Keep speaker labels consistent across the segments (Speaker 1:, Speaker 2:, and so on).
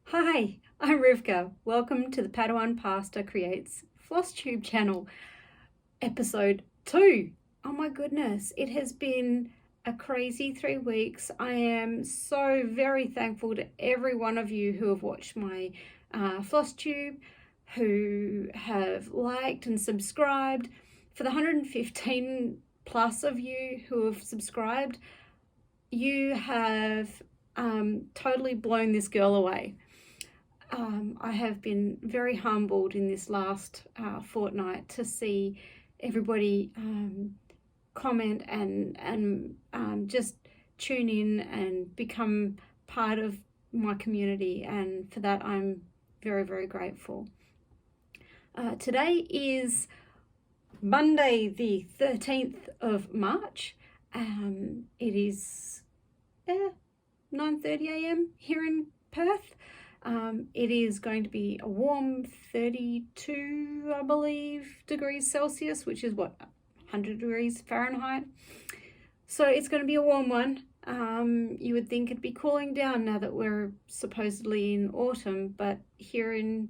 Speaker 1: Hi, I'm Rivka. Welcome to the Padawan Pastor Creates Flosstube channel, episode 2. Oh my goodness, it has been a crazy 3 weeks. I am so very thankful to every one of you who have watched my Flosstube, who have liked and subscribed. For the 115 plus of you who have subscribed, you have totally blown this girl away. I have been very humbled in this last fortnight to see everybody comment and just tune in and become part of my community, and for that I'm very, very grateful. Today is Monday the 13th of March. It is 9:30 a.m. here in Perth. It is going to be a warm 32, I believe, degrees Celsius, which is what, 100 degrees Fahrenheit. So it's going to be a warm one. You would think it'd be cooling down now that we're supposedly in autumn, but here in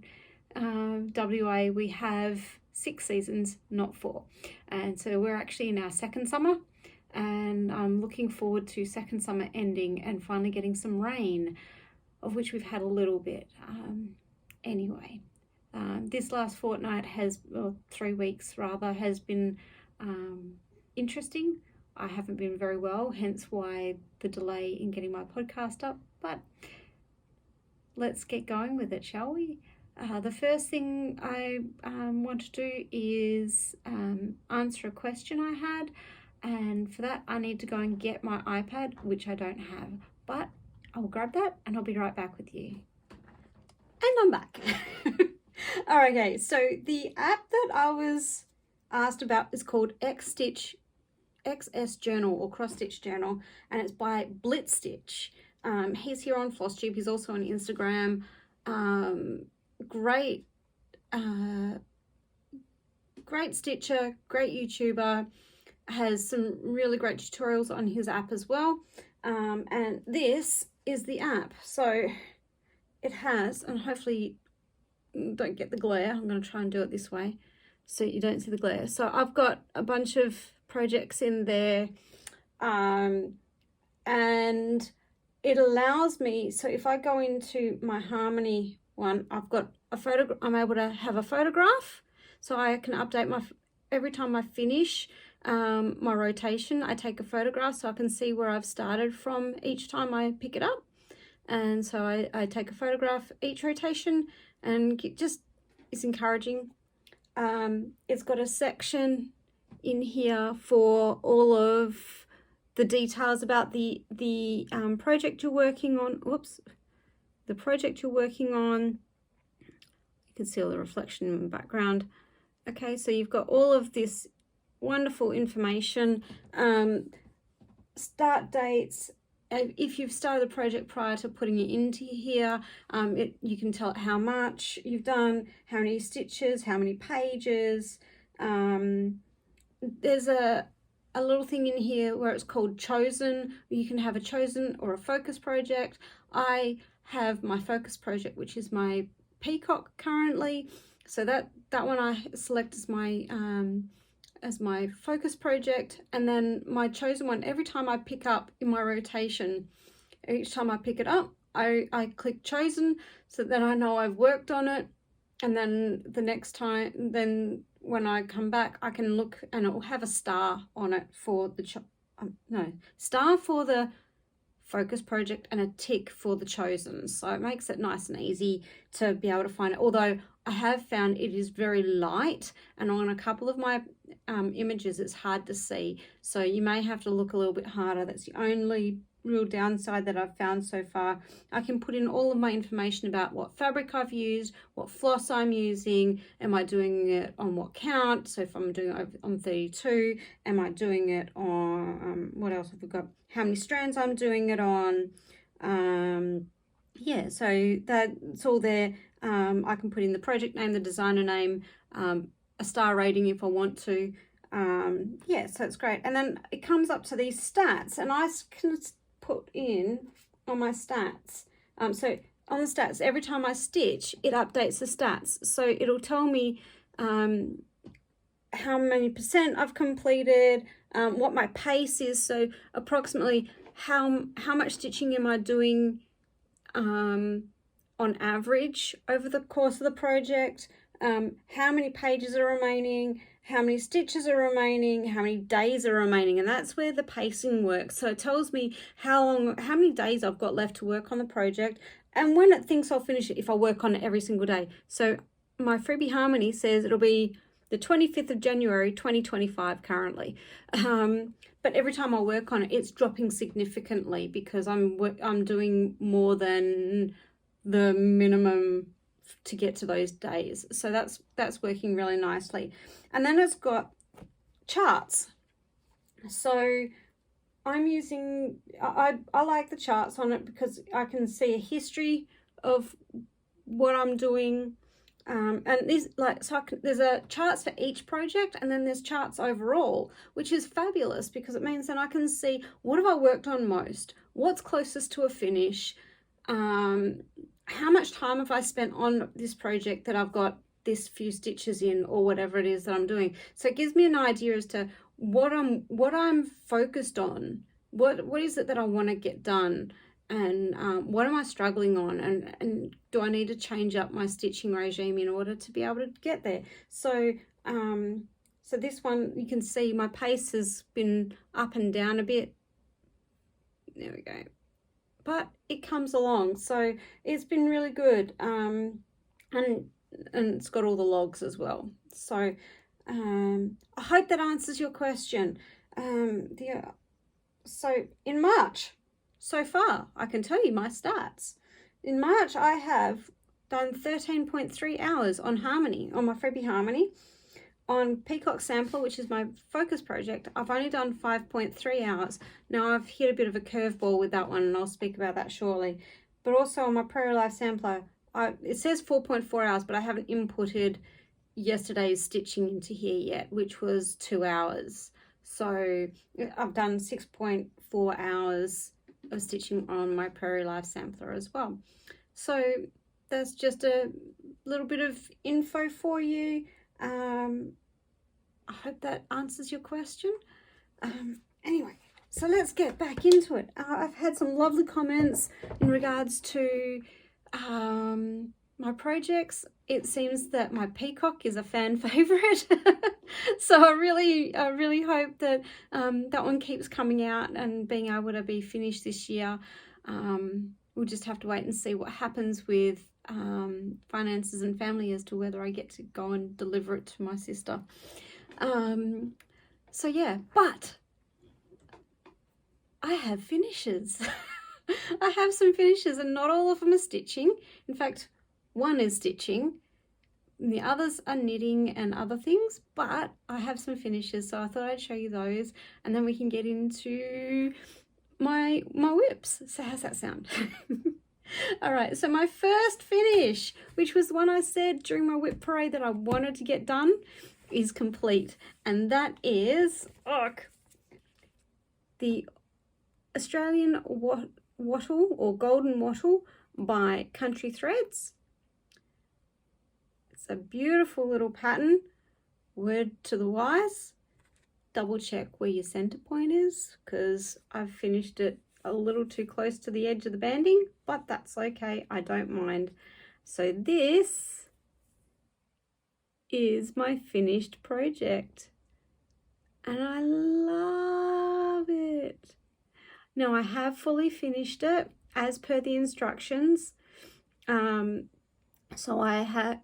Speaker 1: WA we have 6 seasons, not 4. And so we're actually in our second summer, and I'm looking forward to second summer ending and finally getting some rain, of which we've had a little bit. Anyway, this last fortnight or 3 weeks rather, has been interesting. I haven't been very well, hence why the delay in getting my podcast up, but let's get going with it, shall we? The first thing I want to do is answer a question I had, and for that I need to go and get my iPad, which I don't have, but I'll grab that and I'll be right back with you. And I'm back. All right, okay, so the app that I was asked about is called XS Journal or Cross Stitch Journal, and it's by Blitzstitch. He's here on Flosstube. He's also on Instagram. Great stitcher, great YouTuber, has some really great tutorials on his app as well. And this is the app. So it has, and hopefully don't get the glare, I'm going to try and do it this way so you don't see the glare. So I've got a bunch of projects in there, and it allows me, so if I go into my Harmony one, I've got a photo, I'm able to have a photograph, so I can update every time I finish my rotation, I take a photograph so I can see where I've started from each time I pick it up. And so I take a photograph each rotation, and it just is encouraging. It's got a section in here for all of the details about the project you're working on. Whoops, the project you're working on. You can see all the reflection in the background. Okay, so you've got all of this wonderful information, start dates. If you've started the project prior to putting it into here, you can tell it how much you've done, how many stitches, how many pages. There's a little thing in here where it's called chosen. You can have a chosen or a focus project. I have my focus project, which is my peacock currently, so that one I select as my focus project. And then my chosen one, every time I pick up in my rotation, each time I pick it up, I click chosen, so that I know I've worked on it. And then the next time, then when I come back, I can look and it will have a star on it for the star for the focus project and a tick for the chosen. So it makes it nice and easy to be able to find it, although I have found it is very light, and on a couple of my images it's hard to see, so you may have to look a little bit harder. That's the only real downside that I've found so far. I can put in all of my information about what fabric I've used, what floss I'm using, am I doing it on what count, so if I'm doing it on 32, am I doing it on what else have we got, how many strands I'm doing it on. Yeah, so that's all there. I can put in the project name, the designer name, a star rating if I want to. Yeah, so it's great. And then it comes up to these stats, and I can put in on my stats. So on the stats, every time I stitch, it updates the stats. So it'll tell me how many percent I've completed, what my pace is. So approximately how much stitching am I doing on average over the course of the project, how many pages are remaining, how many stitches are remaining, how many days are remaining, and that's where the pacing works. So it tells me how many days I've got left to work on the project, and when it thinks I'll finish it if I work on it every single day. So my Freebie Harmony says it'll be the 25th of January 2025 currently, but every time I work on it, it's dropping significantly because I'm doing more than the minimum to get to those days. So that's working really nicely. And then it's got charts. So I'm using, I like the charts on it because I can see a history of what I'm doing. And these, like, so there's a charts for each project, and then there's charts overall, which is fabulous because it means that I can see what have I worked on most, what's closest to a finish, how much time have I spent on this project that I've got this few stitches in, or whatever it is that I'm doing. So it gives me an idea as to what I'm focused on, what is it that I want to get done, and what am I struggling on, and do I need to change up my stitching regime in order to be able to get there. So so this one, you can see my pace has been up and down a bit. There we go. But it comes along, so it's been really good, and it's got all the logs as well. So I hope that answers your question. So in March, so far, I can tell you my stats. In March, I have done 13.3 hours on Harmony, on my Freebie Harmony. On Peacock Sampler, which is my focus project, I've only done 5.3 hours. Now, I've hit a bit of a curveball with that one, and I'll speak about that shortly. But also on my Prairie Life Sampler, it says 4.4 hours, but I haven't inputted yesterday's stitching into here yet, which was 2 hours. So I've done 6.4 hours of stitching on my Prairie Life Sampler as well. So that's just a little bit of info for you. I hope that answers your question. Anyway, so let's get back into it. I've had some lovely comments in regards to my projects. It seems that my peacock is a fan favorite. So I really hope that that one keeps coming out and being able to be finished this year. We'll just have to wait and see what happens with finances and family as to whether I get to go and deliver it to my sister. So yeah, but I have finishes. I have some finishes, and not all of them are stitching. In fact, one is stitching, and the others are knitting and other things, but I have some finishes, so I thought I'd show you those, and then we can get into my whips. So how's that sound? All right, so my first finish, which was one I said during my whip parade that I wanted to get done, is complete, and that is the Australian wattle, or golden wattle, by Country Threads. It's a beautiful little pattern. Word to the wise, double check where your center point is, because I've finished it a little too close to the edge of the banding, but that's okay, I don't mind. So this is my finished project, and I love it. Now, I have fully finished it as per the instructions. So I have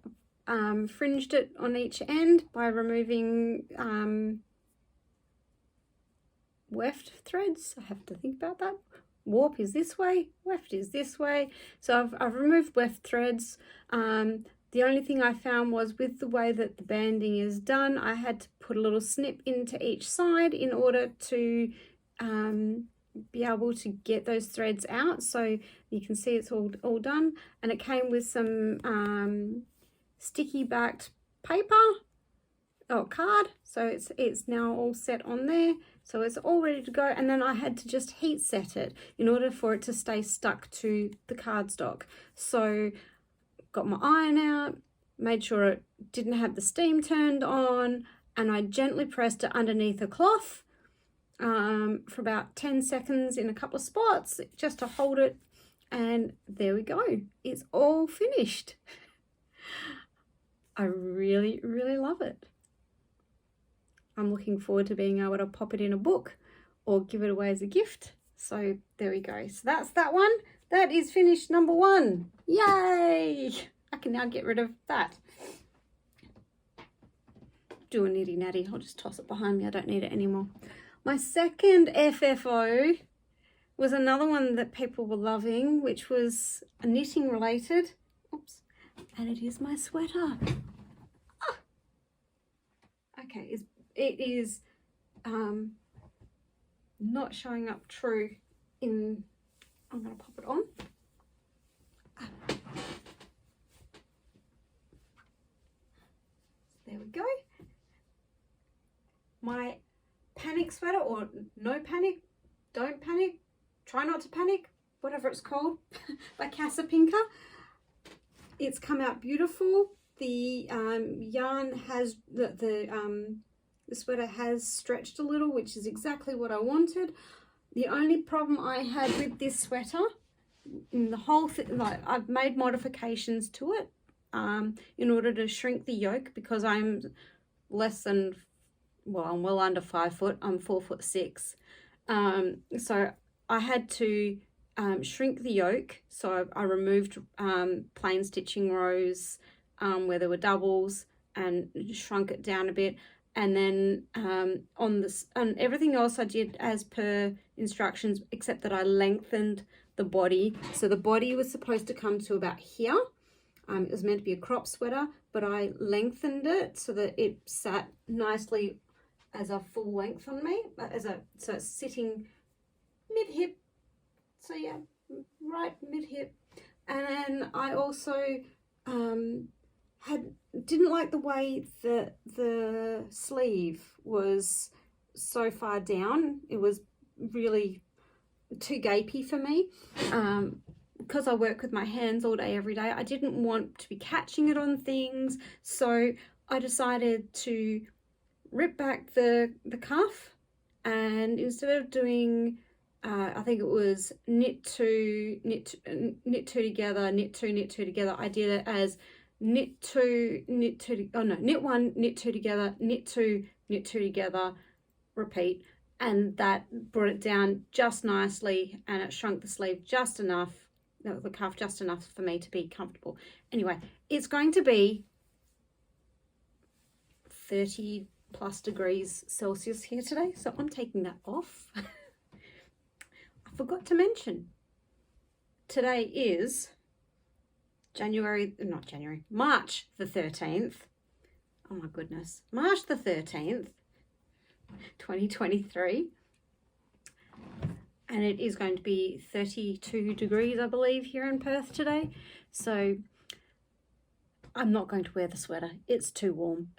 Speaker 1: fringed it on each end by removing weft threads. I have to think about that. Warp is this way, weft is this way. So I've removed weft threads. The only thing I found was with the way that the banding is done, I had to put a little snip into each side in order to be able to get those threads out. So you can see it's all done, and it came with some sticky backed paper or card, so it's now all set on there. So it's all ready to go, and then I had to just heat set it in order for it to stay stuck to the cardstock. So got my iron out, made sure it didn't have the steam turned on, and I gently pressed it underneath a cloth for about 10 seconds in a couple of spots just to hold it, and there we go. It's all finished. I really, really love it. I'm looking forward to being able to pop it in a book or give it away as a gift. So there we go. So that's that one. That is finished number 1. Yay! I can now get rid of that. Do a nitty natty. I'll just toss it behind me. I don't need it anymore. My second FFO was another one that people were loving, which was a knitting related. Oops. And it is my sweater. Ah. Okay, it is not showing up true in, I'm going to pop it on. Ah. There we go. My panic sweater, or no panic, don't panic, try not to panic, whatever it's called, by Casa Pinka. It's come out beautiful. The yarn has, the sweater has stretched a little, which is exactly what I wanted. The only problem I had with this sweater, in the whole thing, like, I've made modifications to it in order to shrink the yoke, because I'm less than, well, I'm well under 5 foot. I'm 4'6". So I had to shrink the yoke. So I removed plain stitching rows where there were doubles and shrunk it down a bit. And then on everything else I did as per instructions, except that I lengthened the body. So the body was supposed to come to about here. It was meant to be a crop sweater, but I lengthened it so that it sat nicely as a full length on me, so it's sitting mid-hip. So yeah, right mid-hip. And then I also didn't like the way that the sleeve was so far down. It was really too gapey for me. Because I work with my hands all day, every day, I didn't want to be catching it on things. So I decided to rip back the cuff, and instead of doing, I think it was knit two together, knit two together, I did it as knit one, knit two together, knit two together, repeat. And that brought it down just nicely, and it shrunk the sleeve just enough, the cuff just enough for me to be comfortable. Anyway, it's going to be 30 plus degrees Celsius here today, so I'm taking that off. I forgot to mention, today is March the 13th. Oh my goodness, March the 13th, 2023. And it is going to be 32 degrees, I believe, here in Perth today. So I'm not going to wear the sweater. It's too warm.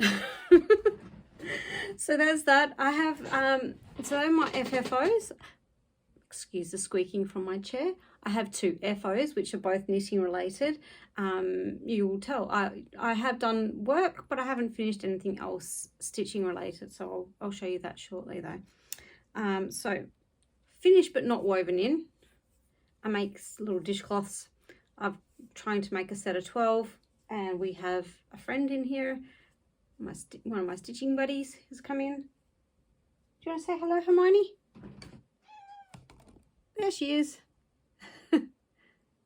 Speaker 1: So there's that. I have, so my FFOs, excuse the squeaking from my chair. I have 2 FOs, which are both knitting related. You will tell, I have done work, but I haven't finished anything else stitching related. So I'll show you that shortly though. So finished but not woven in. I make little dishcloths. I'm trying to make a set of 12, and we have a friend in here, one of my stitching buddies has come in. Do you want to say hello, Hermione? There she is.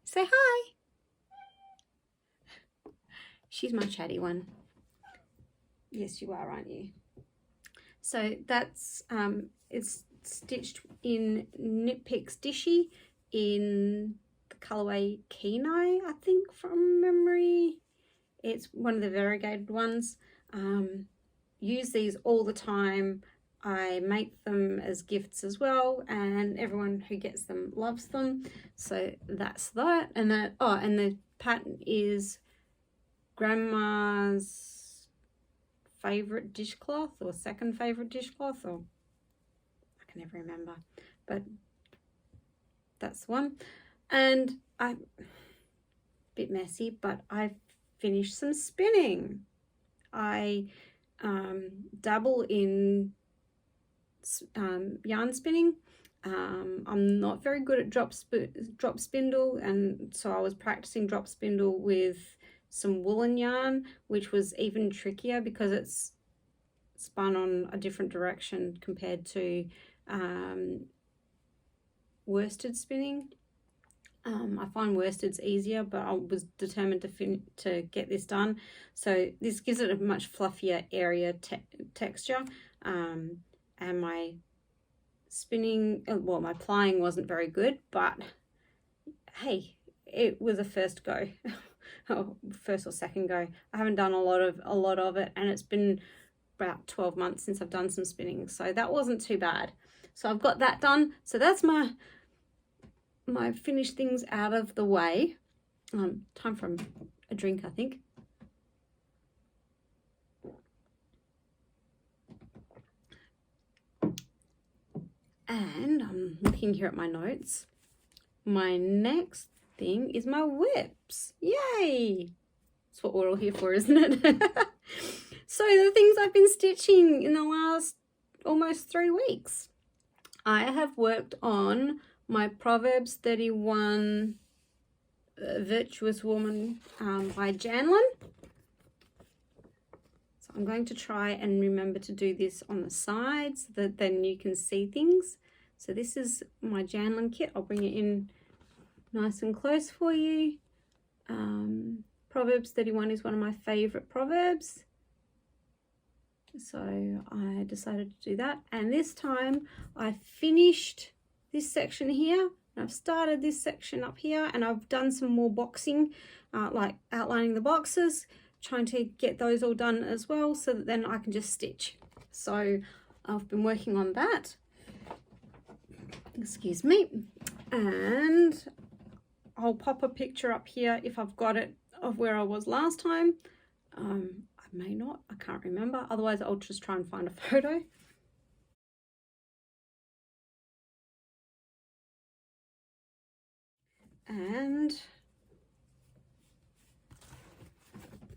Speaker 1: Say hi. She's my chatty one. Yes, you are, aren't you? So that's it's stitched in Knit Picks Dishie in the colourway Kenai, I think, from memory. It's one of the variegated ones. Use these all the time. I make them as gifts as well, and everyone who gets them loves them. So that's that. And that, oh, and the pattern is Grandma's favourite dishcloth, or second favourite dishcloth, or I can never remember, but that's the one. And I, bit messy, but I finished some spinning. I dabble in yarn spinning. I'm not very good at drop spindle, and so I was practicing drop spindle with some woolen yarn, which was even trickier because it's spun on a different direction compared to worsted spinning. I find worsted's easier, but I was determined to get this done. So this gives it a much fluffier area texture, and my spinning, well, my plying wasn't very good, but hey, it was a first go. First or second go. I haven't done a lot of it, and it's been about 12 months since I've done some spinning, so that wasn't too bad. So I've got that done. So that's my finished things out of the way. Time for a drink, I think. And I'm looking here at my notes. My next thing is my whips. Yay! That's what we're all here for, isn't it? So the things I've been stitching in the last almost 3 weeks. I have worked on my Proverbs 31 Virtuous Woman by Janlynn. So I'm going to try and remember to do this on the side so that then you can see things. So this is my Janlynn kit. I'll bring it in nice and close for you. Proverbs 31 is one of my favorite proverbs. So I decided to do that. And this time I finished this section here. I've started this section up here, and I've done some more boxing, like outlining the boxes, trying to get those all done as well so that then I can just stitch. So I've been working on that. Excuse me. And I'll pop a picture up here if I've got it of where I was last time. I may not, I can't remember. Otherwise, I'll just try and find a photo. And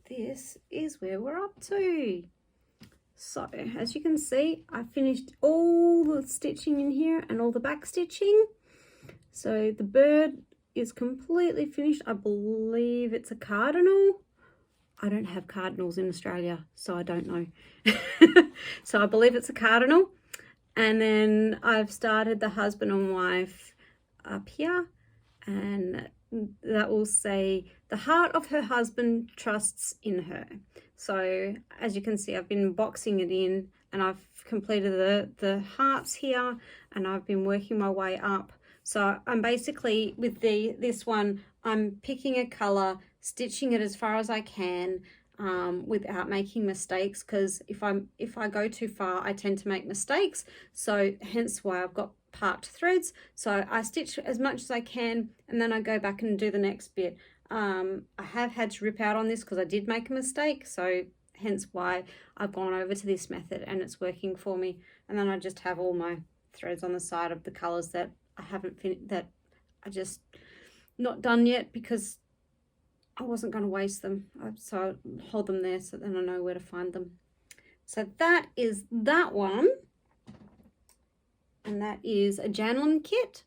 Speaker 1: this is where we're up to. So as you can see, I finished all the stitching in here and all the back stitching. So the bird is completely finished. I believe it's a cardinal. I don't have cardinals in Australia, so I don't know. So I believe it's a cardinal. And then I've started the husband and wife up here, and that will say, the heart of her husband trusts in her. So as you can see, I've been boxing it in, and I've completed the hearts here, and I've been working my way up. So I'm basically, with this one, I'm picking a color, stitching it as far as I can, without making mistakes, because if I go too far, I tend to make mistakes. So hence why I've got parked threads. So I stitch as much as I can, and then I go back and do the next bit. I have had to rip out on this because I did make a mistake, so hence why I've gone over to this method, and it's working for me. And then I just have all my threads on the side of the colors that I haven't finished, that I just not done yet, because I wasn't going to waste them. So I hold them there so then I know where to find them. So that is that one. And that is a Janlynn kit,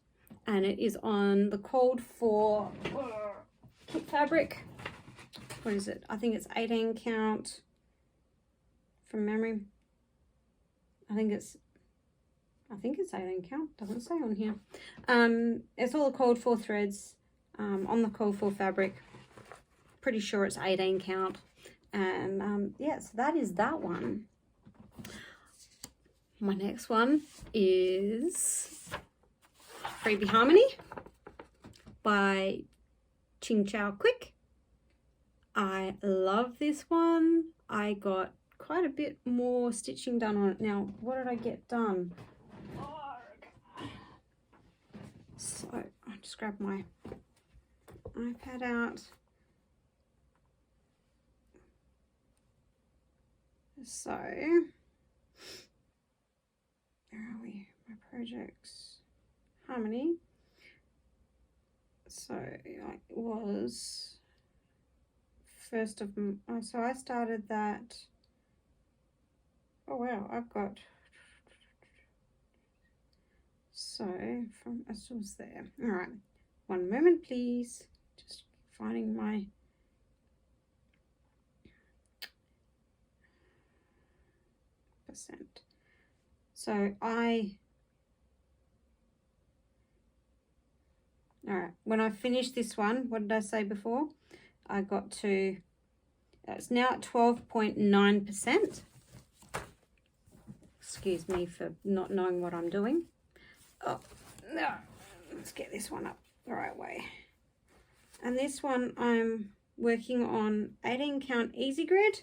Speaker 1: and it is on the Cold for kit fabric. What is it? I think it's 18 count from memory. I think it's 18 count. Doesn't say on here. It's all the Cold for threads on the Cold for fabric. Pretty sure it's 18 count. And yeah, so that is that one. My next one is Freebie Harmony by Ching-Chou Kuik. I love this one. I got quite a bit more stitching done on it. Now, what did I get done? So I'll just grab my iPad out. So where are we? my projects Harmony. So it was 1st of, so I started that, oh wow, I've got, so from, I was there. All right, one moment please, just finding my percent. So all right, when I finished this one, what did I say before? I got to, it's now at 12.9%. Excuse me for not knowing what I'm doing. Oh, no, let's get this one up the right way. And this one I'm working on 18 count easy grid.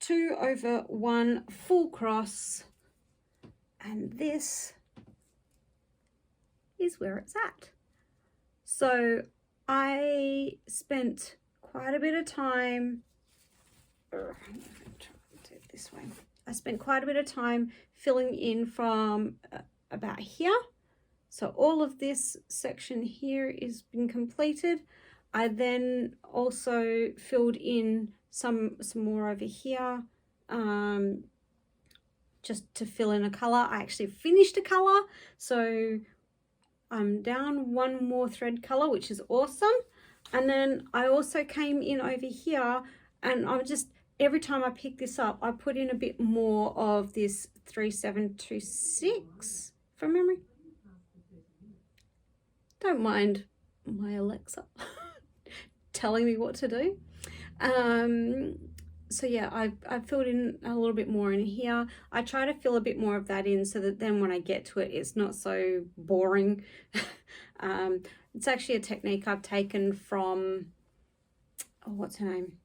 Speaker 1: Two over one full cross, and this is where it's at. So I spent quite a bit of time, this way. I spent quite a bit of time filling in from about here. So all of this section here is been completed. I then also filled in some more over here, just to fill in a color. I actually finished a color, so I'm down one more thread color, which is awesome. And then I also came in over here, and I'm just, every time I pick this up, I put in a bit more of this 3726 from memory. Don't mind my Alexa telling me what to do. So yeah, I filled in a little bit more in here. I try to fill a bit more of that in so that then when I get to it, it's not so boring. It's actually a technique I've taken from, oh, what's her name?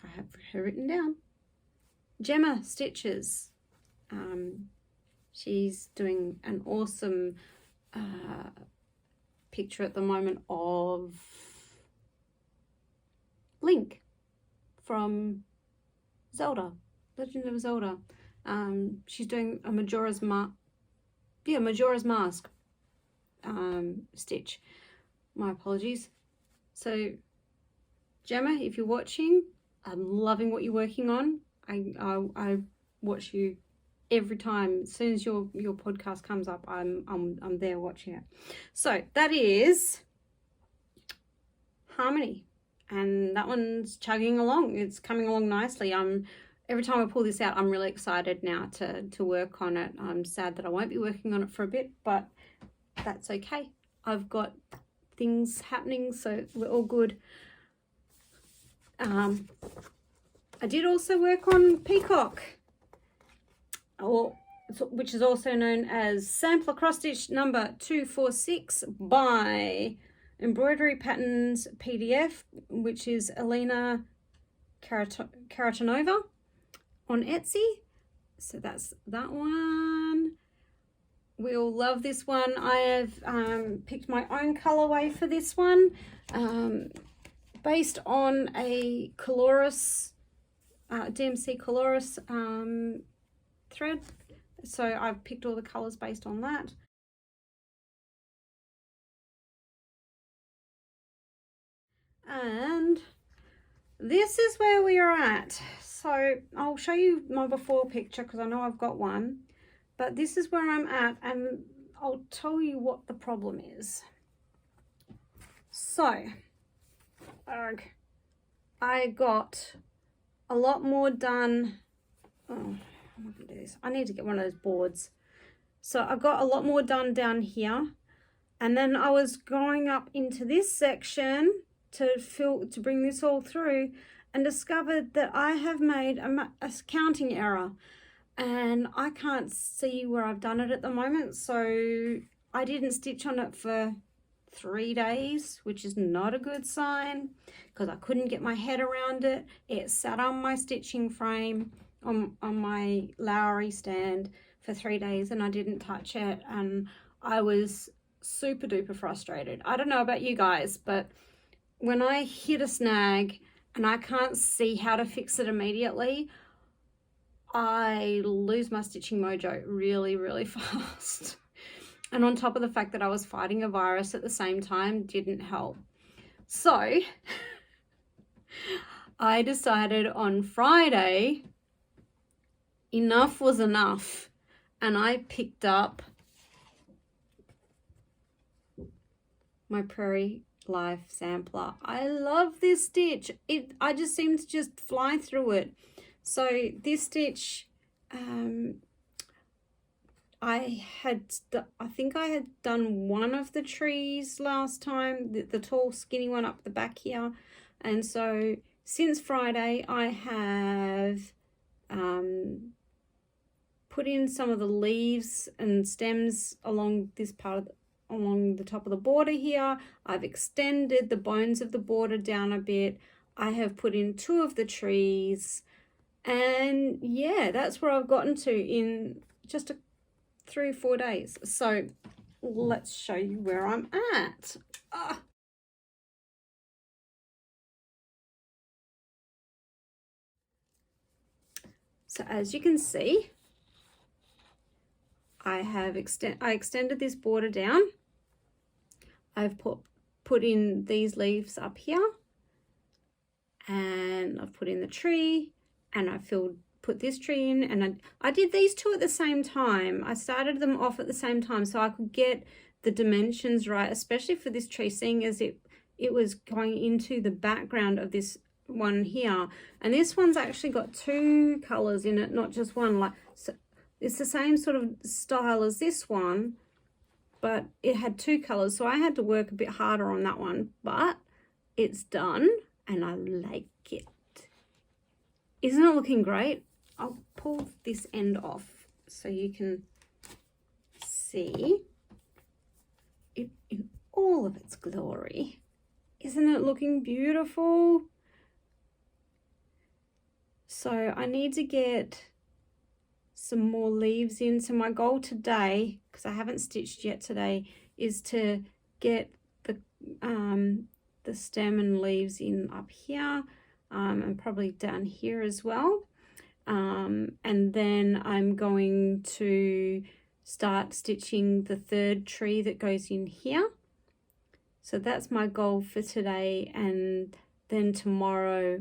Speaker 1: I have her written down. Gemma Stitches. She's doing an awesome picture at the moment of Link from Zelda, Legend of Zelda. She's doing a Majora's Mask stitch. My apologies. So Gemma, if you're watching, I'm loving what you're working on. I watch you every time. As soon as your podcast comes up, I'm there watching it. So that is Harmony, and that one's chugging along. It's coming along nicely. Every time I pull this out, I'm really excited now to work on it. I'm sad that I won't be working on it for a bit, but that's okay. I've got things happening, so we're all good. I did also work on Peacock, which is also known as Sampler Cross Stitch number 246 by Embroidery Patterns PDF, which is Elena Karatanova on Etsy. So that's that one. We'll love this one. I have picked my own colorway for this one, based on a Coloris, DMC Coloris thread. So I've picked all the colors based on that. And this is where we are at. So I'll show you my before picture because I know I've got one, but this is where I'm at, and I'll tell you what the problem is. So I got a lot more done. Oh, I'm not gonna do this. I need to get one of those boards. So I got a lot more done down here, and then I was going up into this section to bring this all through, and discovered that I have made a counting error, and I can't see where I've done it at the moment. So I didn't stitch on it for 3 days, which is not a good sign because I couldn't get my head around it. It sat on my stitching frame on my Lowry stand for 3 days and I didn't touch it, and I was super duper frustrated. I don't know about you guys, but when I hit a snag and I can't see how to fix it immediately, I lose my stitching mojo really, really fast. And on top of the fact that I was fighting a virus at the same time didn't help. So I decided on Friday, enough was enough. And I picked up my Prairie Life sampler. I love this stitch. I just seem to just fly through it. So this stitch, I think I had done one of the trees last time, the tall skinny one up the back here. And so since Friday I have put in some of the leaves and stems along this part of along the top of the border here. I've extended the bones of the border down a bit. I have put in 2 of the trees, and yeah, that's where I've gotten to in just 3 or 4 days. So let's show you where I'm at. So as you can see, I extended this border down. I've put in these leaves up here, and I've put in the tree, and I put this tree in, and I did these 2 at the same time. I started them off at the same time so I could get the dimensions right, especially for this tree, seeing as it was going into the background of this one here. And this one's actually got 2 colors in it, not just one. Like, so it's the same sort of style as this one, but it had 2 colors, so I had to work a bit harder on that one, but it's done and I like it. Isn't it looking great? I'll pull this end off so you can see it in all of its glory. Isn't it looking beautiful? So I need to get some more leaves in. So my goal today, because I haven't stitched yet today, is to get the stem and leaves in up here, and probably down here as well. And then I'm going to start stitching the 3rd tree that goes in here. So that's my goal for today, and then tomorrow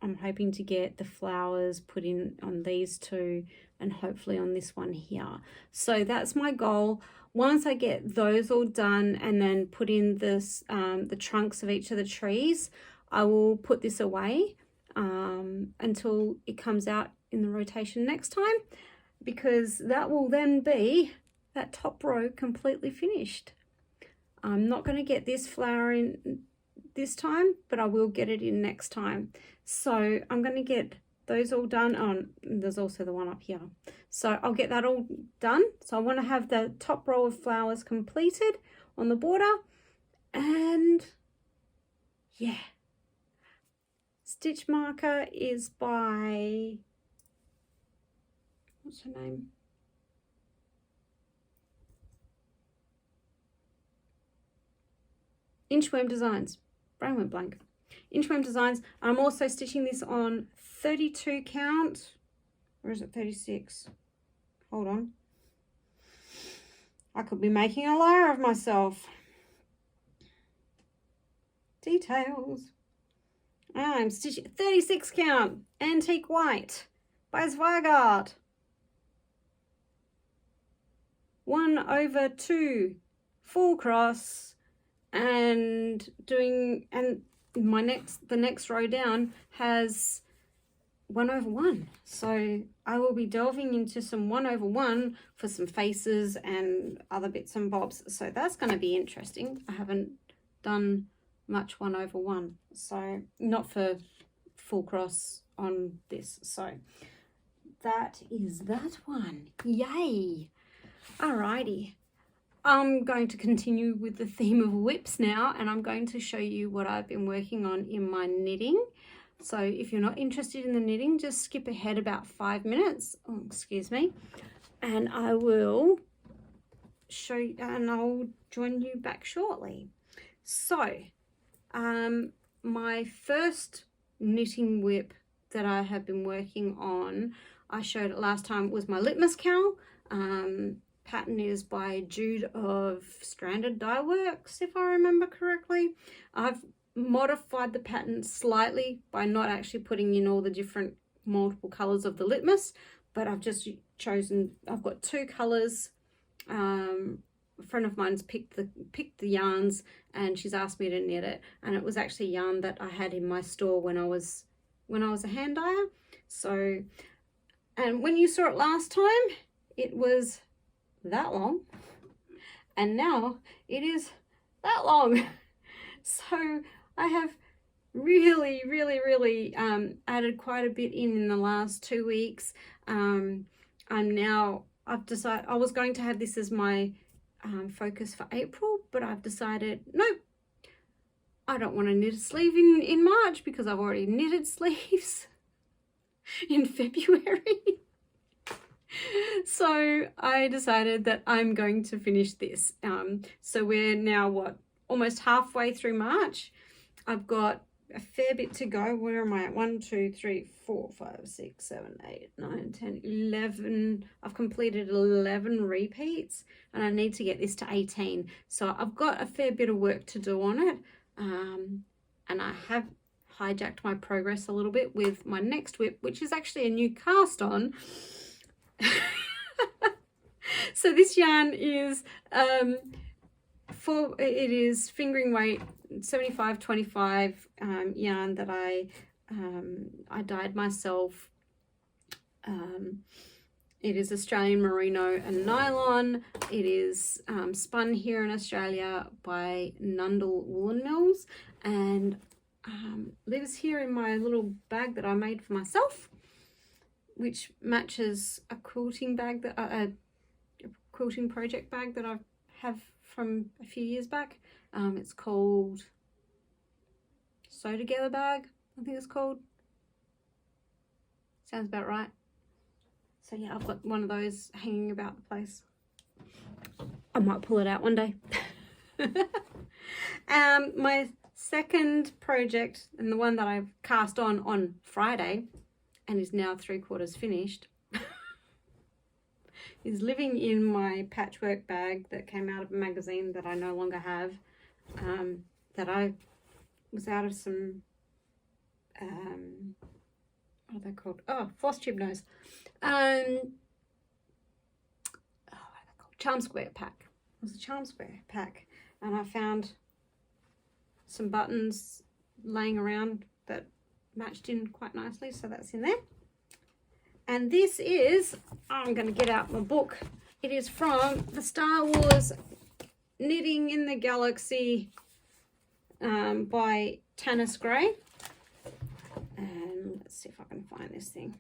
Speaker 1: I'm hoping to get the flowers put in on these 2 and hopefully on this one here. So that's my goal. Once I get those all done and then put in this the trunks of each of the trees, I will put this away until it comes out in the rotation next time, because that will then be that top row completely finished. I'm not going to get this flower in this time, but I will get it in next time. So I'm going to get those all done. Oh, there's also the one up here. So I'll get that all done. So I want to have the top row of flowers completed on the border. And yeah, stitch marker is by, what's her name? Inchworm Designs. Brain went blank. Inchworm Designs. I'm also stitching this on 32 count, or is it 36? Hold on. I could be making a liar of myself. Details. I'm stitching 36 count, Antique White by Zweigart. 1/2 full cross, and the next row down has 1/1. So I will be delving into some 1/1 for some faces and other bits and bobs. So that's going to be interesting. I haven't done much 1/1, so not for full cross on this. So that is that one. Yay! Alrighty. I'm going to continue with the theme of whips now, and I'm going to show you what I've been working on in my knitting. So if you're not interested in the knitting, just skip ahead about 5 minutes. Oh, excuse me. And I will show you, and I'll join you back shortly. So my first knitting whip that I have been working on. I showed it last time, was my litmus cowl. Pattern is by Jude of Stranded Dye Works, if I remember correctly. I've modified the pattern slightly by not actually putting in all the different multiple colors of the litmus, but I've just chosen, I've got 2 colors. A friend of mine's picked the yarns, and she's asked me to knit it, and it was actually yarn that I had in my store when I was a hand dyer. So, and when you saw it last time, it was that long, and now it is that long. So I have really added quite a bit in the last 2 weeks. I've decided I was going to have this as my focus for April, but I've decided nope, I don't want to knit a sleeve in March because I've already knitted sleeves in February. So I decided that I'm going to finish this. So we're now almost halfway through March. I've got a fair bit to go. Where am I at? 1, 2, 3, 4, 5, 6, 7, 8, 9, 10, 11. I've completed 11 repeats, and I need to get this to 18. So I've got a fair bit of work to do on it. And I have hijacked my progress a little bit with my next whip, which is actually a new cast on. So this yarn is it is fingering weight 75-25 yarn that I dyed myself. It is Australian merino and nylon. It is spun here in Australia by Nundle Woollen Mills, and lives here in my little bag that I made for myself, which matches a quilting bag that a quilting project bag that I have from a few years back. It's called Sew Together bag, I think it's called. Sounds about right. So yeah, I've got one of those hanging about the place. I might pull it out one day. My second project, and the one that I've cast on Friday and is now 3/4 finished, is living in my patchwork bag that came out of a magazine that I no longer have, that I was out of some, what are they called? Oh, Flosstube knows. What are they called? Charm Square pack. It was a Charm Square pack, and I found some buttons laying around that matched in quite nicely, so that's in there. And this is, I'm going to get out my book. It is from the Star Wars Knitting in the Galaxy by Tanis Gray. And let's see if I can find this thing.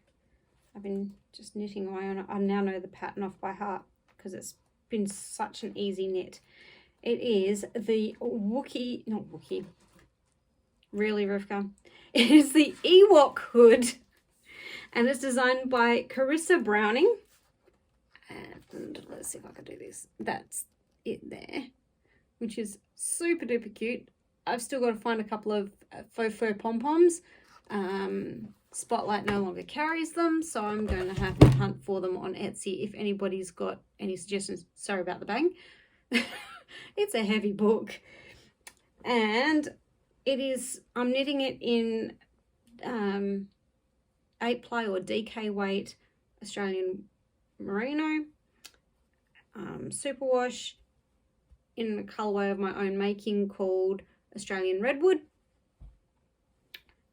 Speaker 1: I've been just knitting away on it. I now know the pattern off by heart because it's been such an easy knit. It is the really, Rivka. It is the Ewok hood, and it's designed by Carissa Browning. And let's see if I can do this. That's it there, which is super duper cute. I've still got to find a couple of faux fur pom-poms. Spotlight no longer carries them, so I'm going to have to hunt for them on Etsy if anybody's got any suggestions. Sorry about the bang. It's a heavy book, and it is, I'm knitting it in 8-ply or DK weight Australian merino, superwash in a colourway of my own making called Australian Redwood.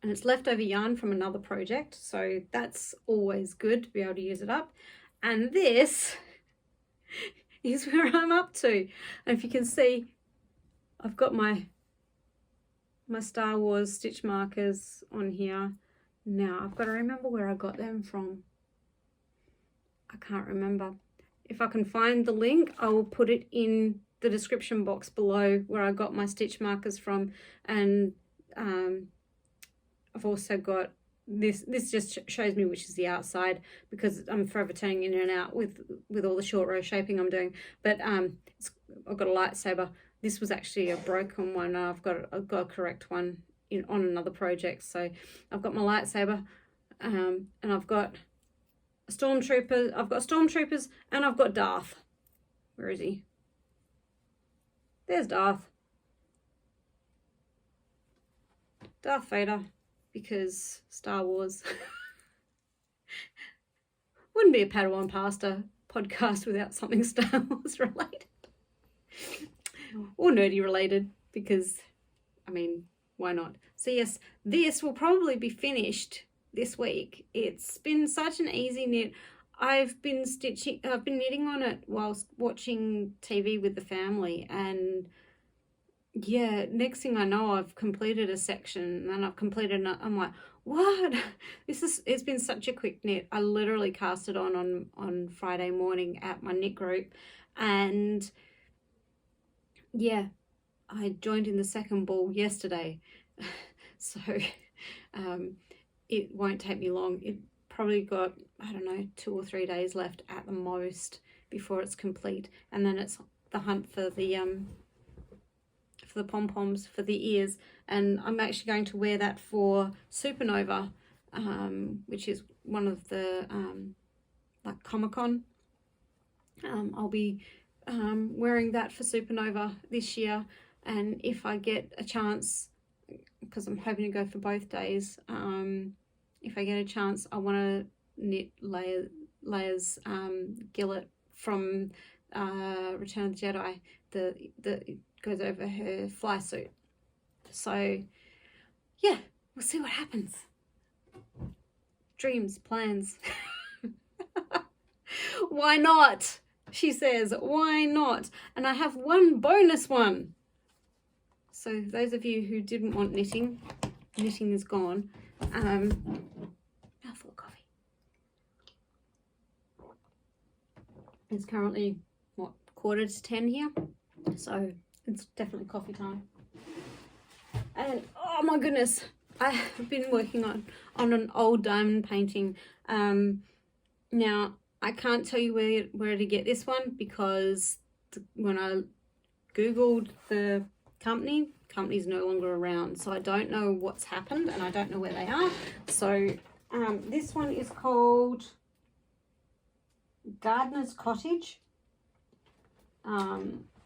Speaker 1: And it's leftover yarn from another project, so that's always good to be able to use it up. And this is where I'm up to. And if you can see, I've got my Star Wars stitch markers on here. Now I've got to remember where I got them from. I can't remember. If I can find the link, I will put it in the description box below where I got my stitch markers from. And I've also got this just shows me which is the outside, because I'm forever turning in and out with all the short row shaping I'm doing. But I've got a lightsaber. This was actually a broken one. I've got a correct one on another project. So I've got my lightsaber, and I've got stormtroopers. I've got stormtroopers, and I've got Darth. Where is he? There's Darth. Darth Vader, because Star Wars. Wouldn't be a Padawan Pastor podcast without something Star Wars related. Or nerdy related, because, I mean, why not? So yes, this will probably be finished this week. It's been such an easy knit. I've been knitting on it whilst watching TV with the family, and yeah, next thing I know, I've completed a section, and I've completed another. I'm like, what? It's been such a quick knit. I literally cast it on Friday morning at my knit group, and yeah, I joined in the second ball yesterday. So it won't take me long. It probably got, I don't know, 2 or 3 days left at the most before it's complete, and then it's the hunt for the pom-poms for the ears, and I'm actually going to wear that for Supernova, which is one of the like Comic-Con. I'll be wearing that for Supernova this year, and if I get a chance, because I'm hoping to go for both days, if I get a chance, I want to knit Leia's gillet from Return of the Jedi, the goes over her fly suit. So yeah, we'll see what happens. Dreams, plans. Why not? She says, why not? And I have one bonus one. So those of you who didn't want knitting is gone. Mouthful of coffee. It's currently, what, 9:45 here? So it's definitely coffee time. And oh my goodness, I have been working on an old diamond painting. Now I can't tell you where to get this one, because when I googled the company's no longer around, so I don't know what's happened and I don't know where they are. So this one is called Gardener's Cottage.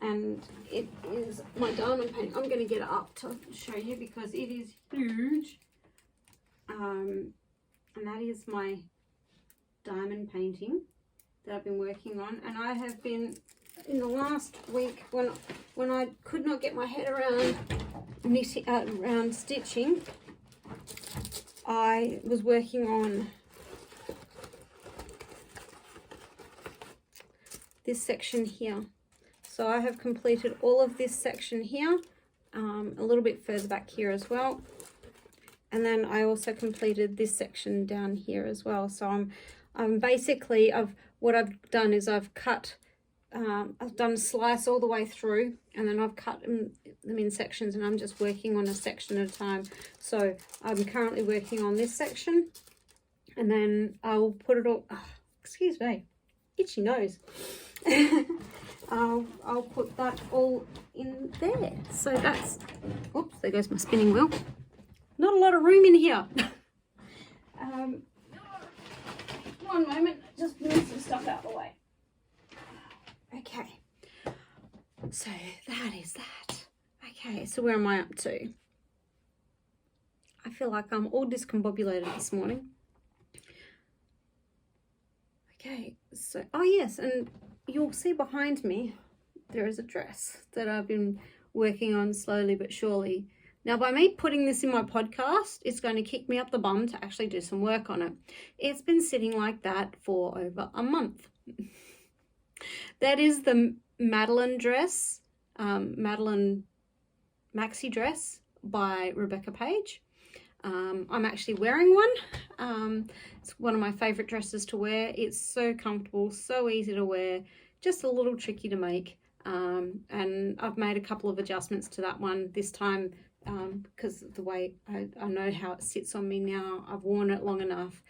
Speaker 1: And it is my diamond paint. I'm going to get it up to show you because it is huge. And that is my diamond painting that I've been working on. And I have been, in the last week, when I could not get my head around knitting, around stitching, I was working on this section here. So I have completed all of this section here, a little bit further back here as well. And then I also completed this section down here as well. So I'm basically, what I've done is I've cut, I've done a slice all the way through, and then I've cut them in sections, and I'm just working on a section at a time. So I'm currently working on this section, and then I'll put it all, oh, excuse me, itchy nose. I'll put that all in there. So that's, oops, there goes my spinning wheel. Not a lot of room in here. One moment, just move some stuff out of the way. Okay, so that is that. Okay, so where am I up to? I feel like I'm all discombobulated this morning. Okay, so, oh yes, and you'll see behind me, there is a dress that I've been working on slowly but surely. Now, by me putting this in my podcast, it's going to kick me up the bum to actually do some work on it. It's been sitting like that for over a month. That is the Madeline dress, Madeline maxi dress by Rebecca Page. I'm actually wearing one. It's one of my favorite dresses to wear. It's so comfortable, so easy to wear, just a little tricky to make. And I've made a couple of adjustments to that one this time, because the way I know how it sits on me now. I've worn it long enough.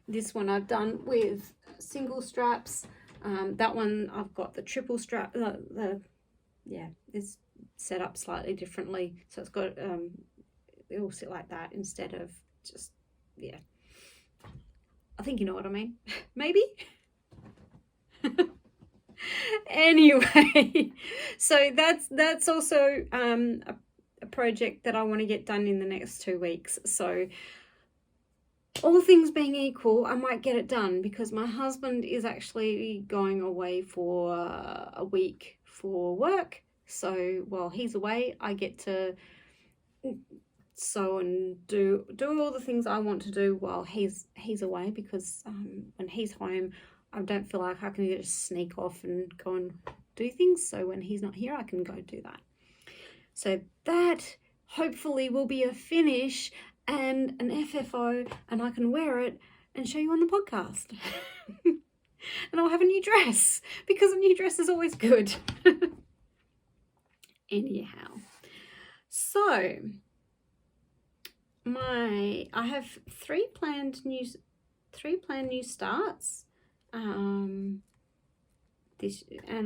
Speaker 1: This one I've done with single straps. That one I've got the triple strap. Yeah, it's set up slightly differently. So it's got it will sit like that instead of just, yeah. I think you know what I mean. Maybe. Anyway, so that's also a project that I want to get done in the next 2 weeks. So all things being equal, I might get it done because my husband is actually going away for a week for work. So while he's away, I get to sew and do all the things I want to do while he's away, because when he's home, I don't feel like I can just sneak off and go and do things. So when he's not here, I can go do that. So that hopefully will be a finish and an FFO, and I can wear it and show you on the podcast. And I'll have a new dress, because a new dress is always good. Anyhow, so I have three planned new starts. And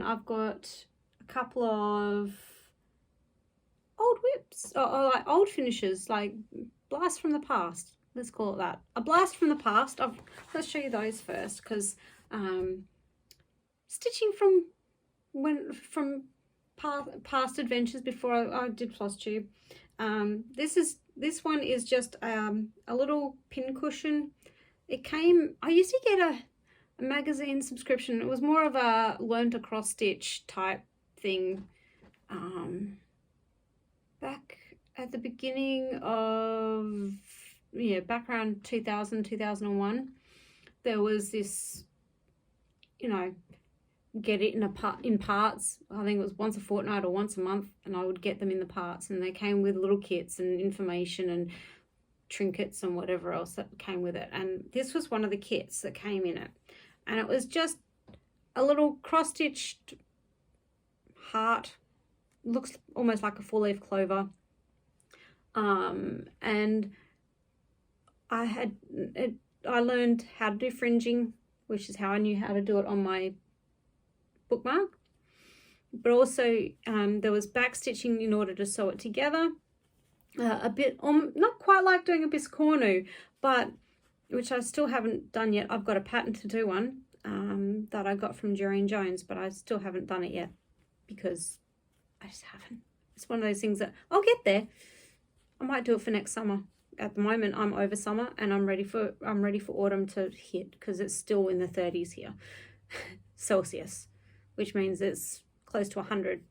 Speaker 1: I've got a couple of old whips, or like old finishes, like blast from the past. Let's call it that. A blast from the past. Let's show you those first, because stitching from past adventures before I did Flosstube. This one is just a little pin cushion. I used to get a magazine subscription. It was more of a learn to cross stitch type thing. Back at the beginning of, back around 2000, 2001, there was this, get it in parts. I think it was once a fortnight or once a month, and I would get them in the parts, and they came with little kits and information and trinkets and whatever else that came with it. And this was one of the kits that came in it, and it was just a little cross-stitched heart. Looks almost like a four-leaf clover. And I learned how to do fringing, which is how I knew how to do it on my bookmark. But also there was back stitching in order to sew it together. A bit, not quite like doing a biscornu, but which I still haven't done yet. I've got a pattern to do one that I got from Jerry and Jones, but I still haven't done it yet because I just haven't. It's one of those things that I'll get there. I might do it for next summer. At the moment, I'm over summer and I'm ready for autumn to hit, because it's still in the 30s here, Celsius, which means it's close to 100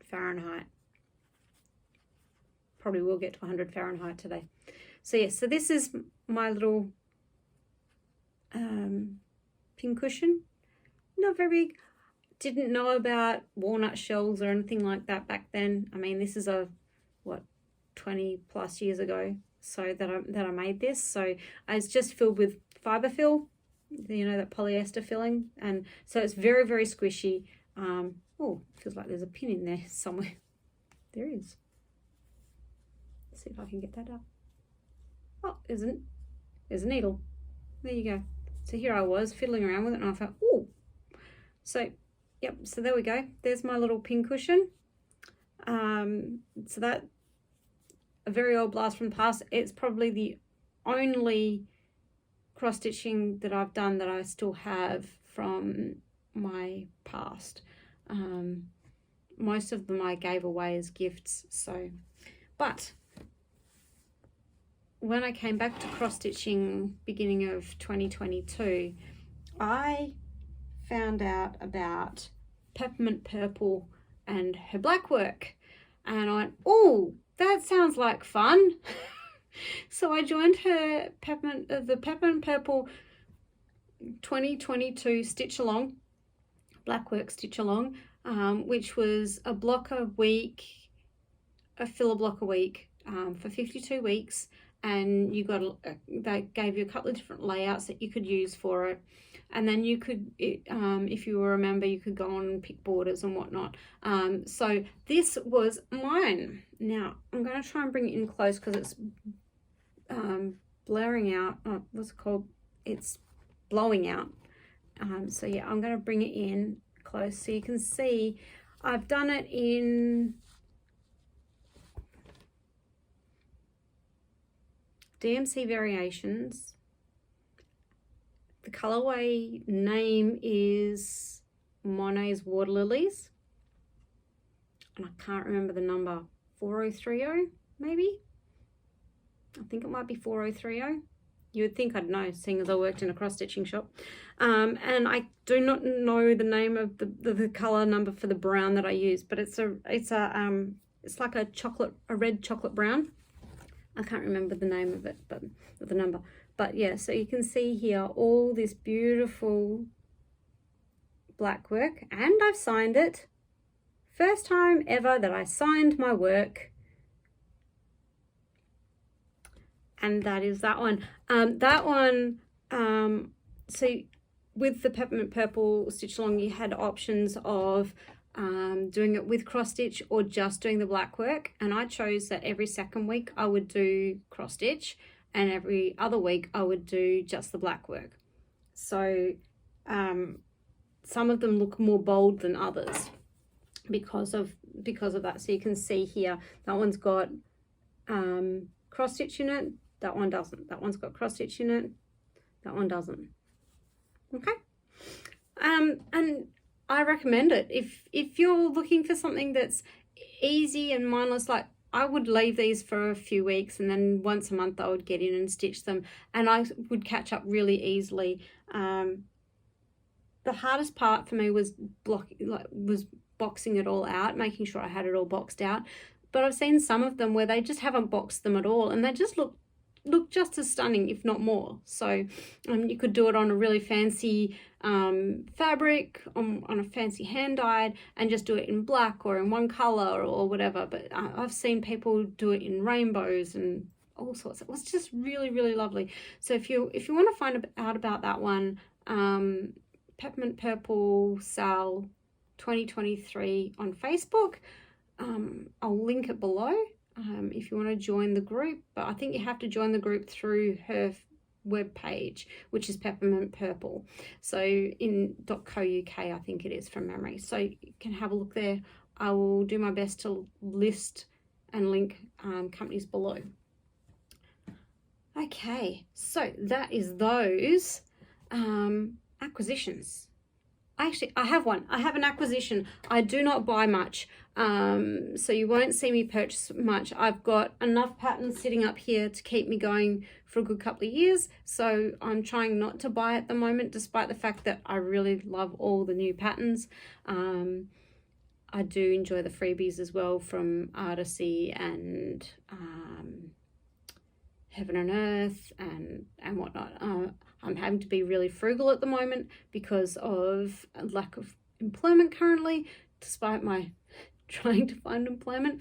Speaker 1: Fahrenheit. Probably will get to 100 Fahrenheit today. So yes, so this is my little pin cushion. Not very big. Didn't know about walnut shells or anything like that back then. I mean, this is 20 plus years ago, so that I made this. So it's just filled with fiber fill, that polyester filling, and so it's very, very squishy. Oh, feels like there's a pin in there somewhere. There is. Let's see if I can get that up. Oh, there's a needle. There you go. So here I was fiddling around with it, and I thought, oh. So yep, so there we go. There's my little pin cushion. So that, a very old blast from the past. It's probably the only cross stitching that I've done that I still have from my past. Most of them I gave away as gifts. So, but when I came back to cross stitching beginning of 2022, I found out about Peppermint Purple and her black work, and I went, oh, that sounds like fun. So I joined her the Peppermint Purple 2022 stitch along, black work stitch along, which was a block a week, a filler block a week, for 52 weeks, and you got they gave you a couple of different layouts that you could use for it. And then you could, if you remember, you could go on and pick borders and whatnot. So this was mine. Now, I'm going to try and bring it in close because it's blurring out. Oh, what's it called? It's blowing out. So yeah, I'm going to bring it in close so you can see. I've done it in DMC Variations. The colorway name is Monet's Water Lilies. And I can't remember the number. 4030 maybe? I think it might be 4030. You would think I'd know, seeing as I worked in a cross-stitching shop. And I do not know the name of the color number for the brown that I use, but it's like a red chocolate brown. I can't remember the name of it, but the number. But yeah, so you can see here all this beautiful black work, and I've signed it. First time ever that I signed my work. And that is that one. So with the Peppermint Purple Stitch Along, you had options of doing it with cross stitch or just doing the black work. And I chose that every second week I would do cross stitch, and every other week I would do just the black work. So some of them look more bold than others because of that. So you can see here, that one's got cross stitch in it, that one doesn't. That one's got cross stitch in it, that one doesn't. Okay. And I recommend it if you're looking for something that's easy and mindless. Like, I would leave these for a few weeks, and then once a month I would get in and stitch them, and I would catch up really easily. The hardest part for me was boxing it all out, making sure I had it all boxed out. But I've seen some of them where they just haven't boxed them at all, and they just look just as stunning, if not more. So you could do it on a really fancy fabric, on a fancy hand dyed, and just do it in black or in one color or whatever. But I've seen people do it in rainbows and all sorts. It was just really, really lovely. So if you want to find out about that one, Peppermint Purple Sal 2023 on Facebook, I'll link it below if you want to join the group. But I think you have to join the group through her web page, which is Peppermint Purple, so in .co.uk I think it is, from memory. So you can have a look there. I will do my best to list and link companies below. Okay, so that is those acquisitions. Actually, I have one. I have an acquisition. I do not buy much, so you won't see me purchase much. I've got enough patterns sitting up here to keep me going for a good couple of years, so I'm trying not to buy at the moment, despite the fact that I really love all the new patterns. I do enjoy the freebies as well from Artisy and Heaven and Earth and whatnot. I'm having to be really frugal at the moment because of a lack of employment currently, despite my trying to find employment.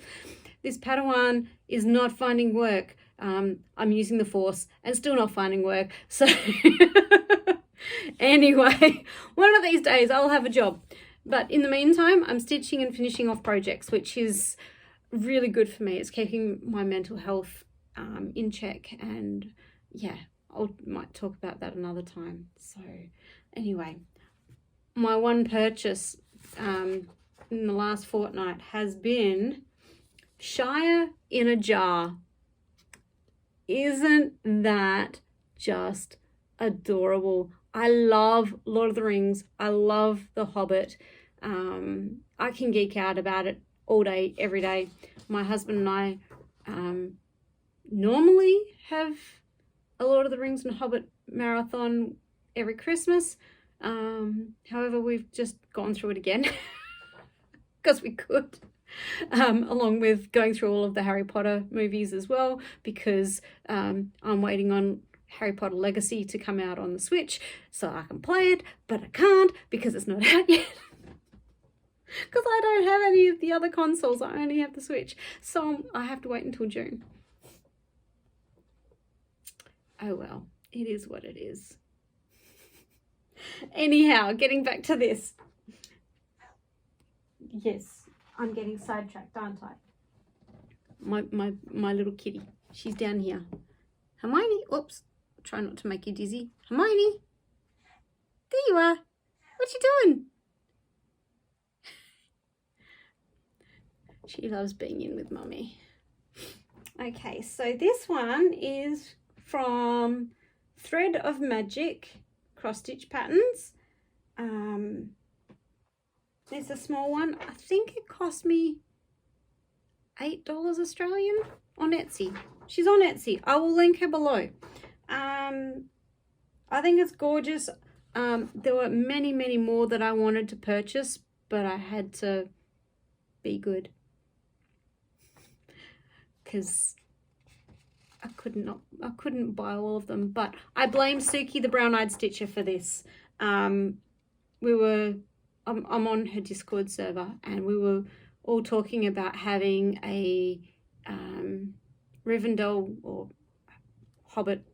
Speaker 1: This Padawan is not finding work. I'm using the force and still not finding work. So anyway, one of these days I'll have a job. But in the meantime, I'm stitching and finishing off projects, which is really good for me. It's keeping my mental health in check, and yeah, might talk about that another time. So anyway, my one purchase in the last fortnight has been Shire in a jar. Isn't that just adorable? I love Lord of the Rings. I love The Hobbit. I can geek out about it all day, every day. My husband and I normally have a Lord of the Rings and Hobbit marathon every Christmas. However, we've just gone through it again because we could, along with going through all of the Harry Potter movies as well, because I'm waiting on Harry Potter Legacy to come out on the Switch so I can play it, but I can't because it's not out yet. Because I don't have any of the other consoles, I only have the Switch, so I have to wait until June. Oh well, it is what it is. Anyhow, getting back to this. Yes, I'm getting sidetracked, aren't I? My little kitty, she's down here. Hermione, oops, try not to make you dizzy. Hermione, there you are. What you doing? She loves being in with Mummy. Okay, so this one is from Thread of Magic cross stitch patterns. There's a small one. I think it cost me $8 Australian on Etsy. She's on Etsy. I will link her below. I think it's gorgeous. There were many, many more that I wanted to purchase, but I had to be good because I couldn't buy all of them. But I blame Suki, the brown-eyed stitcher, for this. I'm on her Discord server, and we were all talking about having a Rivendell or Hobbit,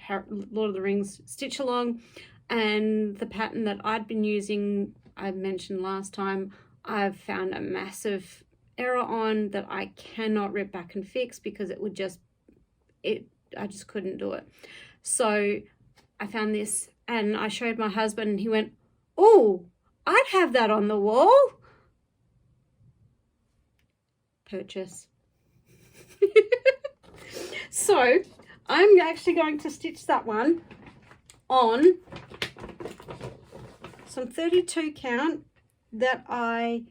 Speaker 1: Lord of the Rings stitch along, and the pattern that I'd been using, I mentioned last time, I've found a massive error on that I cannot rip back and fix because it would just, I just couldn't do it. So I found this and I showed my husband and he went, "Oh, I'd have that on the wall." Purchase. So I'm actually going to stitch that one on some 32 count that I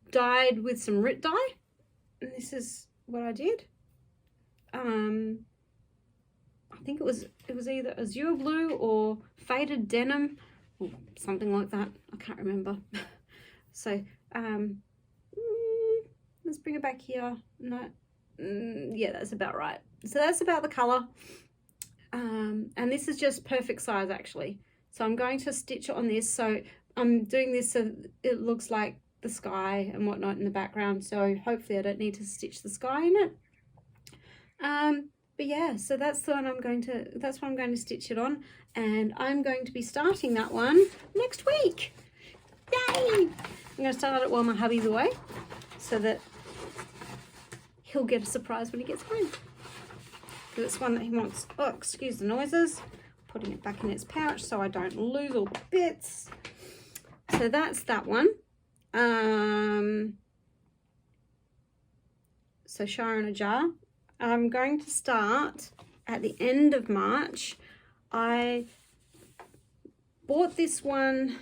Speaker 1: dyed with some Rit dye, and this is what I did. I think it was either azure blue or faded denim or something like that. I can't remember. So let's bring it back here. No, yeah, that's about right. So that's about the color, and this is just perfect size actually. So I'm going to stitch on this. So I'm doing this so it looks like the sky and whatnot in the background. So hopefully I don't need to stitch the sky in it. But yeah, so that's the one that's what I'm going to stitch it on, and I'm going to be starting that one next week. Yay! I'm going to start it while my hubby's away so that he'll get a surprise when he gets home. Because it's one that he wants. Oh, excuse the noises. Putting it back in its pouch so I don't lose all the bits. So that's that one. So Shire in a jar. I'm going to start at the end of March. I bought this one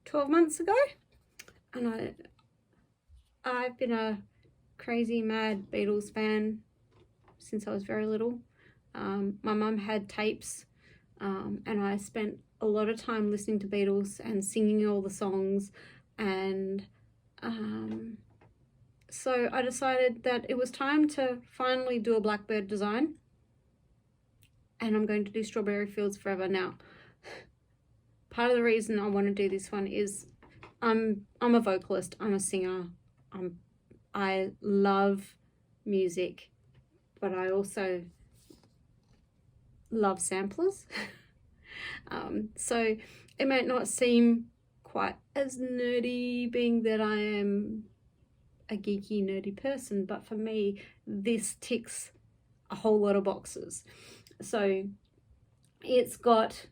Speaker 1: 12 months ago, and I've been a crazy mad Beatles fan since I was very little. My mum had tapes, and I spent a lot of time listening to Beatles and singing all the songs, and so I decided that it was time to finally do a blackbird design, and I'm going to do Strawberry Fields Forever. Now, part of the reason I want to do this one is I'm a vocalist, I'm a singer, I love music, but I also love samplers. So it might not seem quite as nerdy, being that I am a geeky, nerdy person, but for me, this ticks a whole lot of boxes. So it's got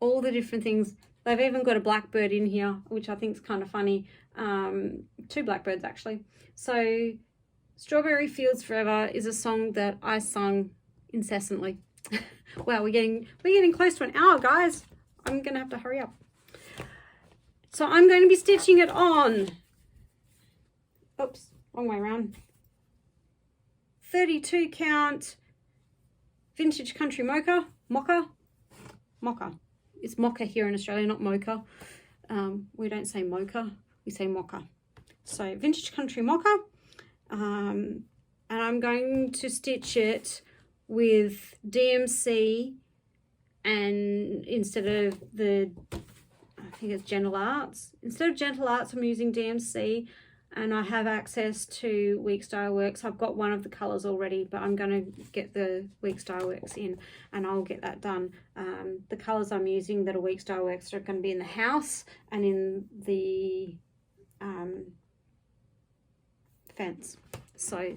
Speaker 1: all the different things. They've even got a blackbird in here, which I think is kind of funny. 2 blackbirds actually. So Strawberry Fields Forever is a song that I sung incessantly. Wow, we're getting close to an hour, guys. I'm gonna have to hurry up. So I'm going to be stitching it on, oops, wrong way around, 32 count vintage country mocha. It's mocha here in Australia, not mocha. We don't say mocha, we say mocha. So vintage country mocha, and I'm going to stitch it with DMC, and instead of I think it's Gentle Arts. Instead of Gentle Arts, I'm using DMC, and I have access to Weeks Dye Works. I've got one of the colours already, but I'm going to get the Weeks Dye Works in, and I'll get that done. The colours I'm using that are Weeks Dye Works are going to be in the house and in the fence. So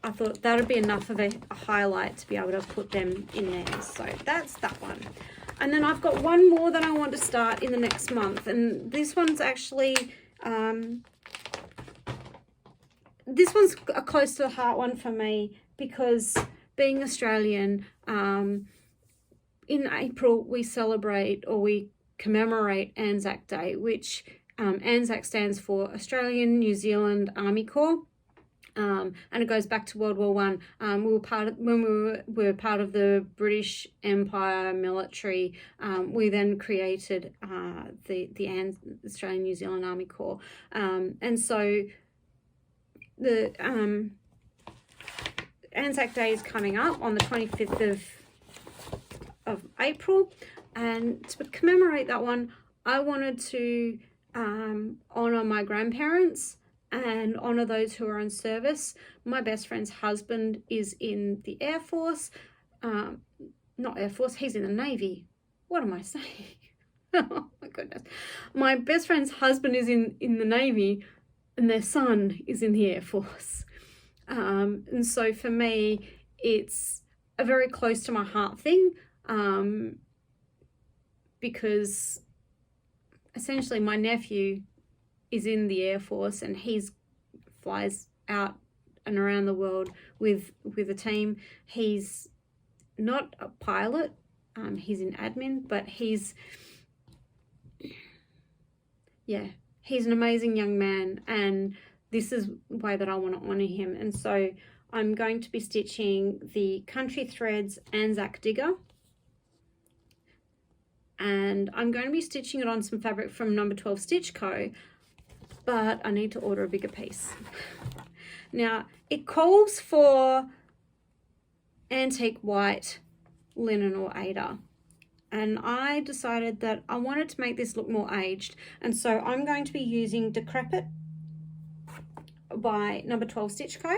Speaker 1: I thought that would be enough of a highlight to be able to put them in there. So that's that one. And then I've got one more that I want to start in the next month, and this one's actually this one's a close to the heart one for me, because being Australian, in April we celebrate or we commemorate Anzac Day, which Anzac stands for Australian New Zealand Army Corps. And it goes back to World War One. We were part of, when we were part of the British Empire military. We then created the Australian New Zealand Army Corps, and so the Anzac Day is coming up on the 25th of April, and to commemorate that one, I wanted to honour my grandparents and honour those who are in service. My best friend's husband is in the Air Force. Not Air Force, he's in the Navy. What am I saying? Oh my goodness. My best friend's husband is in the Navy and their son is in the Air Force. And so for me, it's a very close to my heart thing, because essentially my nephew is in the Air Force and he's flies out and around the world with a team. He's not a pilot, he's in admin, but he's an amazing young man, and this is the way that I want to honour him. And so I'm going to be stitching the Country Threads Anzac Digger, and I'm going to be stitching it on some fabric from Number 12 Stitch Co., but I need to order a bigger piece. Now, it calls for antique white linen or Aida, and I decided that I wanted to make this look more aged, and so I'm going to be using Decrepit by Number 12 Stitch Co.,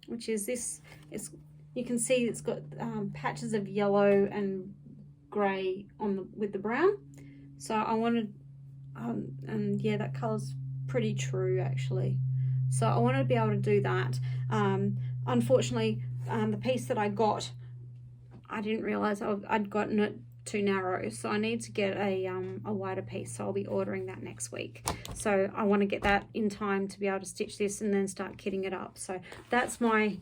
Speaker 1: which is this. You can see it's got patches of yellow and grey with the brown. So I wanted, and yeah, that colour's pretty true actually. So I wanted to be able to do that. Unfortunately, the piece that I got, I didn't realise I'd gotten it too narrow, so I need to get a wider piece, so I'll be ordering that next week. So I want to get that in time to be able to stitch this and then start kitting it up. So that's my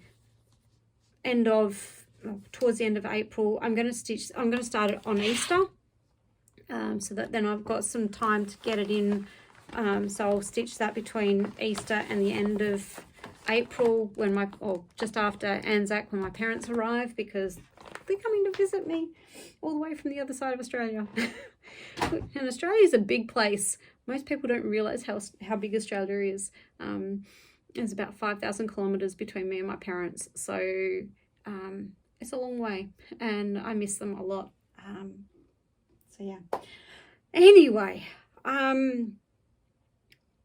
Speaker 1: towards the end of April. I'm going to start it on Easter, so that then I've got some time to get it in. So I'll stitch that between Easter and the end of April, or just after Anzac, when my parents arrive, because they're coming to visit me all the way from the other side of Australia. And Australia is a big place. Most people don't realise how big Australia is. There's about 5,000 kilometres between me and my parents, so it's a long way, and I miss them a lot. So yeah. Anyway,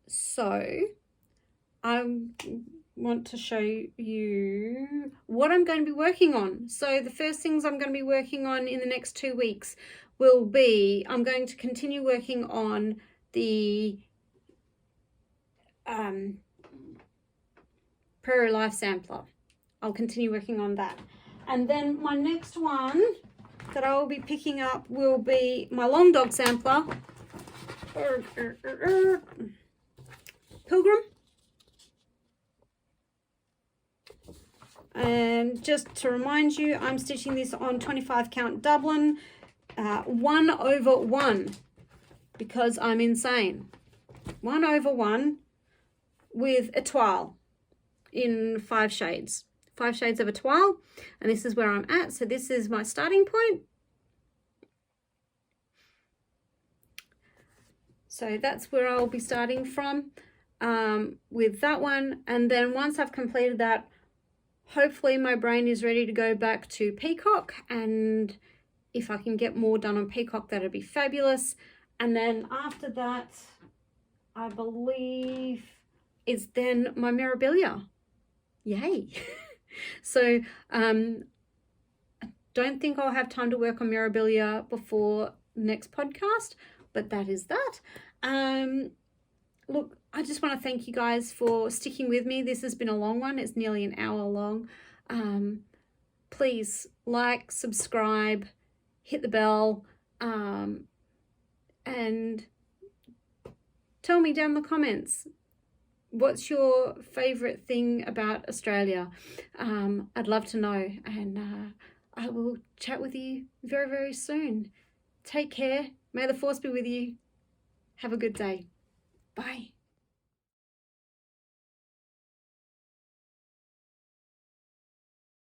Speaker 1: so I want to show you what I'm going to be working on. So the first things I'm going to be working on in the next 2 weeks will be, I'm going to continue working on the Prairie Life Sampler. I'll continue working on that. And then my next one that I will be picking up will be my Long Dog Sampler, Pilgrim. And just to remind you, I'm stitching this on 25 count Dublin, 1/1, because I'm insane. 1/1 with a toile in 5 shades. 5 shades of a toile, and this is where I'm at. So this is my starting point. So that's where I'll be starting from with that one. And then once I've completed that, hopefully my brain is ready to go back to Peacock, and if I can get more done on Peacock, that'd be fabulous. And then after that, I believe it's then my Mirabilia. Yay. So I don't think I'll have time to work on Mirabilia before next podcast, but that is that. Look, I just want to thank you guys for sticking with me. This has been a long one. It's nearly an hour long. Please like, subscribe, hit the bell, and tell me down in the comments What's your favourite thing about Australia? I'd love to know, and I will chat with you very, very soon. Take care. May the force be with you. Have a good day. Bye.